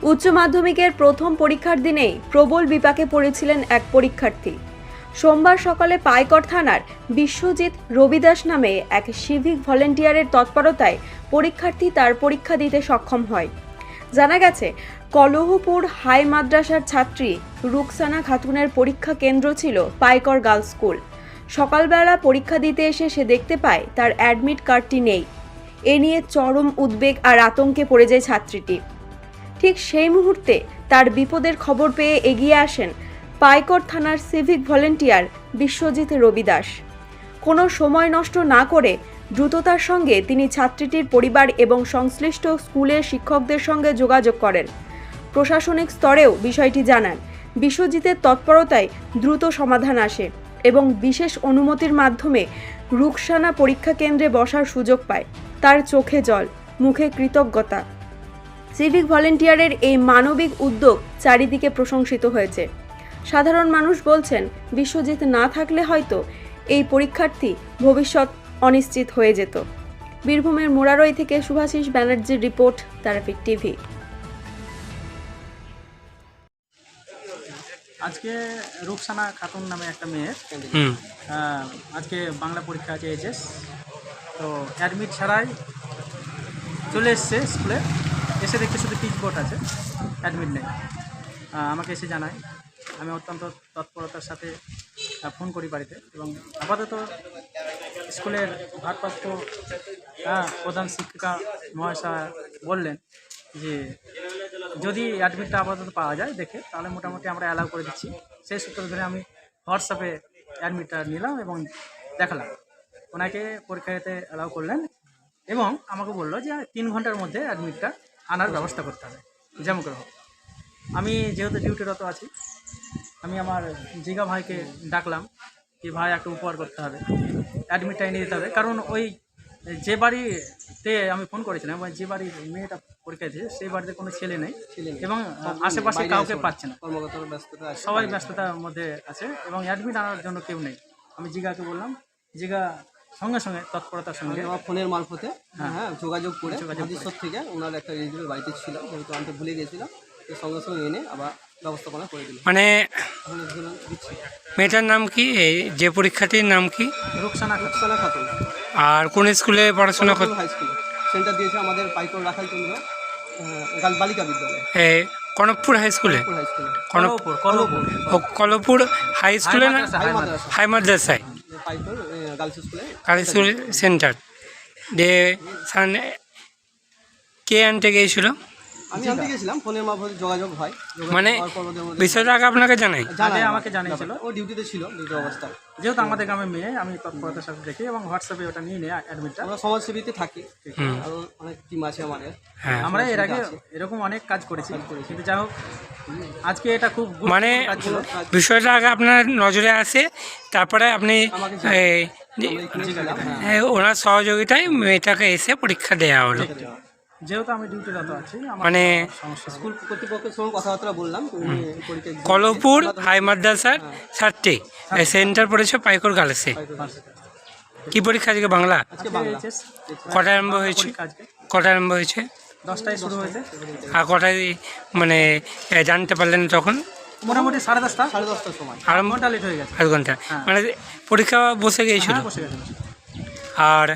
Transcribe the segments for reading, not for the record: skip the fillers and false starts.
উচ্চ মাধ্যমিকের প্রথম পরীক্ষার দিনেই প্রবল বিপাকে পড়েছিলেন এক পরীক্ষার্থী। সোমবার সকালে পাইকর থানার বিশ্বজিৎ রবিদাস নামে এক সিভিক ভলেন্টিয়ারের তৎপরতায় পরীক্ষার্থী তার পরীক্ষা দিতে সক্ষম হয়। জানা গেছে, কলহপুর হাই মাদ্রাসার ছাত্রী রুকসানা খাতুনের পরীক্ষা কেন্দ্র ছিল পাইকর গার্লস স্কুল। সকালবেলা পরীক্ষা দিতে এসে সে দেখতে পায় তার অ্যাডমিট কার্ডটি নেই। এ নিয়ে চরম উদ্বেগ আর আতঙ্কে পড়ে যায় ছাত্রীটি। ঠিক সেই মুহূর্তে তার বিপদের খবর পেয়ে এগিয়ে আসেন পাইকর থানার সিভিক ভলেন্টিয়ার বিশ্বজিৎ রবিদাস। কোনো সময় নষ্ট না করে দ্রুততার সঙ্গে তিনি ছাত্রীটির পরিবার এবং সংশ্লিষ্ট স্কুলের শিক্ষকদের সঙ্গে যোগাযোগ করেন। প্রশাসনিক স্তরেও বিষয়টি জানান। বিশ্বজিতের তৎপরতায় দ্রুত সমাধান আসে এবং বিশেষ অনুমতির মাধ্যমে রুকসানা পরীক্ষা কেন্দ্রে বসার সুযোগ পায়। তার চোখে জল, মুখে কৃতজ্ঞতা। সিভিক ভলেন্টিয়ারের এই মানবিক উদ্যোগ চারিদিকে প্রশংসিত হয়েছে। সাধারণ মানুষ বলছেন, বিশ্বজিৎ না থাকলে হয়তো এই পরীক্ষার্থী ভবিষ্যৎ অনিশ্চিত হয়ে যেত। বীরভূমের মোরারই থেকে শুভাশিস ব্যানার্জির রিপোর্ট, তারাপীঠ টিভি। আজকে রুকসানা খাতুন নামে একটা মেয়ের আজকে বাংলা পরীক্ষা আছে এইচএস। তো অ্যাডমিট ছাড়াই চলে এসছে স্কুলে। এসে দেখতে শুধু টিক বোর্ড আছে, অ্যাডমিট নেই। আমাকে এসে জানায়। আমি অত্যন্ত তৎপরতার সাথে ফোন করি বাড়িতে এবং আপাতত স্কুলের ভারপ্রাপ্ত প্রধান শিক্ষিকা মহাশয়া বললেন যে যদি অ্যাডমিটটা আপাতত পাওয়া যায় দেখে, তাহলে মোটামুটি আমরা অ্যালাউ করে দিচ্ছি। সেই সূত্র ধরে আমি হোয়াটসঅ্যাপে অ্যাডমিটটা নিলাম এবং দেখালাম। ওনাকে পরীক্ষা দিতে অ্যালাউ করলেন এবং আমাকে বললো যে 3 ঘন্টার মধ্যে অ্যাডমিটটা আনার ব্যবস্থা করতে হবে, যেমন করে হোক। আমি যেহেতু ডিউটিরত আছি, আমি আমার জিগা ভাইকে ডাকলাম যে ভাই একটা উপহার করতে হবে, অ্যাডমিটটা এনে দিতে হবে। কারণ ওই যে বাড়িতে আমি ফোন করেছিলাম, যে বাড়ির মেয়েটা পরীক্ষা দিয়েছে সেই বাড়িতে কোনো ছেলে নেই এবং আশেপাশে কাউকে পাচ্ছে না, সবাই ব্যস্ততার মধ্যে আছে এবং অ্যাডমিট আনার জন্য কেউ নেই। আমি জিগাকে বললাম, জিগা সঙ্গে সঙ্গে তৎপরতার সঙ্গে আমার ফোনের মারফতে যোগাযোগ করে হাজিরসর থেকে ওনার একটা রিলেটিভের বাড়িতে ছিল, যেহেতু আনতে ভুলে গিয়েছিলাম, সঙ্গে সঙ্গে এনে আবার ব্যবস্থাপনা করে দিল। মানে মেয়েটার নাম কি, যে পরীক্ষাটির নাম কি? রুকসানা খাতুন। আর কোন স্কুলে পড়াশোনা করতে? হাই স্কুল সেন্টার দিয়েছে আমাদের পাইকর রাখাল কেন্দ্র বালিকা বিদ্যালয়, কনকপুর হাই স্কুলে। কলপুর হাই স্কুলে না, হাই মাদ্রাসায় পাইকর গার্লস স্কুলে, গার্লস স্কুল সেন্টার যে কে আনতে গিয়েছিল? আমি আনতে গেছিলাম, ফোনের মারফতে যোগাযোগ হয়। মানে বিষয়টা আগে আপনাকে জানাই? আমাকে জানিয়েছিল, ও ডিউটিতে ছিল, ডিউটি অবস্থা। যেহেতু আমাদের গ্রামের মেয়ে, আমি তৎপরতার সাথে দেখি এবং হোয়াটসঅ্যাপে ওটা নিয়ে নেই অ্যাডমিটটা। আমরা সমাজসেবীতে থাকি, আরও অনেক টিম আছে আমাদের। আমরা এর আগে এরকম অনেক কাজ করেছি, কিন্তু যাই হোক আজকে এটা খুব মানে বিষয়টা আগে আপনার নজরে আসে, তারপরে আপনি ওনার সহযোগিতায় মেয়েটাকে এসে পরীক্ষা দেওয়া হলো। যেহেতু আমি ডিউটিরত আছি, মানে স্কুল কর্তৃপক্ষের সঙ্গে কথাবার্তা বললাম। কলপুর হাই মাদ্রাসার ছাত্রী, সেন্টার পড়েছে পাইকর গার্লসে। কি পরীক্ষা আজকে? বাংলা। কটা আরম্ভ হয়েছে? 10টায় শুরু হয়েছে। আর কটায় মানে জানতে পারলেন তখন? মোটামুটি 10:30 সময়। আর ঘন্টা লেট হয়ে গেছে। 8 ঘন্টা। মানে পরীক্ষা বসে গিয়েছিল? আর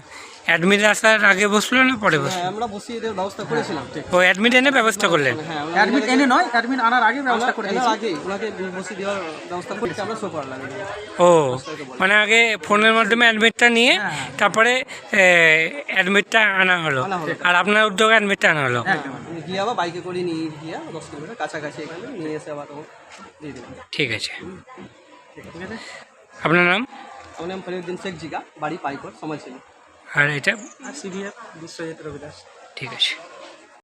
অ্যাডমিট আসার আগে বসলো না পরে বসলো? আমরা বসিয়ে এদের ব্যবস্থা করেছিলাম। ও অ্যাডমিট এনে ব্যবস্থা করলেন? অ্যাডমিট এনে নয়, অ্যাডমিট আনার আগে ব্যবস্থা করে দিয়েছি। আগে ওনাকে বসিয়ে দেওয়ার ব্যবস্থা করেছি, আমরা শো করলাম। ও মানে আগে ফোনের মাধ্যমে অ্যাডমিটটা নিয়ে তারপরে অ্যাডমিটটা আনা হলো, আর আপনার উদ্যোগে অ্যাডমিটটা আনা হলো। গিয়ে আবার বাইকে করে নিয়ে গিয়ে 10 কিলোমিটার কাছাকাছি এখানে নিয়ে এসে আবার দিয়ে দিলাম। ঠিক আছে। আপনার নাম? আমার নাম ফরিউদ্দিন শেখ জিগা, বাড়ি পাইকর, সমাজসেবী। আর এটা সিভিএফ বিশ্বজিৎ রবিদাস। ঠিক আছে।